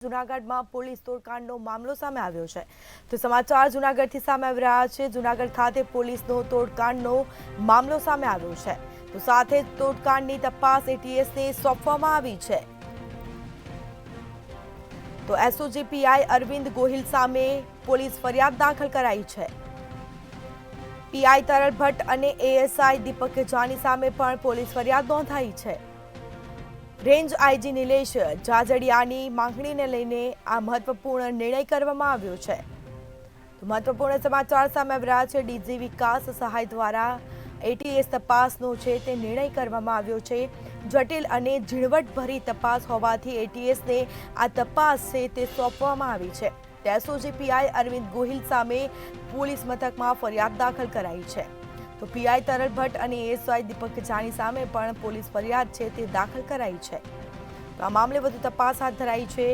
જૂનાગઢમાં પોલીસ તોડકાંડનો મામલો સામે આવ્યો છે તો સમાચાર જૂનાગઢથી સામે આવી રહ્યા છે। જૂનાગઢ ખાતે પોલીસનો તોડકાંડનો મામલો સામે આવ્યો છે તો સાથે જ તોડકાંડની તપાસ એટીએસને સોંપવામાં આવી છે। તો એસઓજી પીઆઈ અરવિંદ ગોહિલ સામે પોલીસ ફરિયાદ દાખલ કરાઈ છે। પીઆઈ તરલ ભટ્ટ અને એએસઆઈ દીપક જાની સામે પણ પોલીસ ફરિયાદ નોંધાઈ છે। રેન્જ આઈજી નિલેશ જાજડિયાની માંગણીને લઈને આ મહત્વપૂર્ણ નિર્ણય કરવામાં આવ્યો છે। તો મહત્વપૂર્ણ સમાચાર સામે આવી રહ્યા છે। ડીજી વિકાસ સહાય દ્વારા એટીએસ તપાસનો છે તે નિર્ણય કરવામાં આવ્યો છે। જટિલ અને ઝીણવટભરી તપાસ હોવાથી એટીએસને આ તપાસ છે તે સોંપવામાં આવી છે। એસઓજી પીઆઈ અરવિંદ ગોહિલ સામે પોલીસ મથકમાં ફરિયાદ દાખલ કરાઈ છે। તો પીઆઈ તરલ ભટ્ટ અને એએસઆઈ દીપક જાની સામે પણ પોલીસ ફરિયાદ છે તે દાખલ કરાઈ છે। તો આ મામલે વધુ તપાસ હાથ ધરાઈ છે।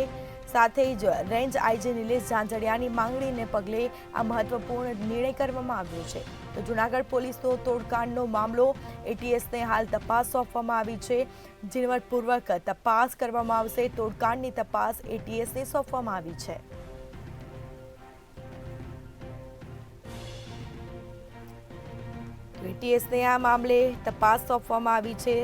સાથે જ રેન્જ આઈજી નિલેશ જાંજડિયાની માંગણીને પગલે આ મહત્વપૂર્ણ નિર્ણય કરવામાં આવ્યો છે। તો જૂનાગઢ પોલીસનો તોડકાંડનો મામલો એટીએસને હાલ તપાસ સોંપવામાં આવી છે। ઝીણવટપૂર્વક તપાસ કરવામાં આવશે। તોડકાંડની તપાસ એટીએસને સોંપવામાં આવી છે। એટીએસને આ મામલે તપાસ સોંપવામાં આવી છે।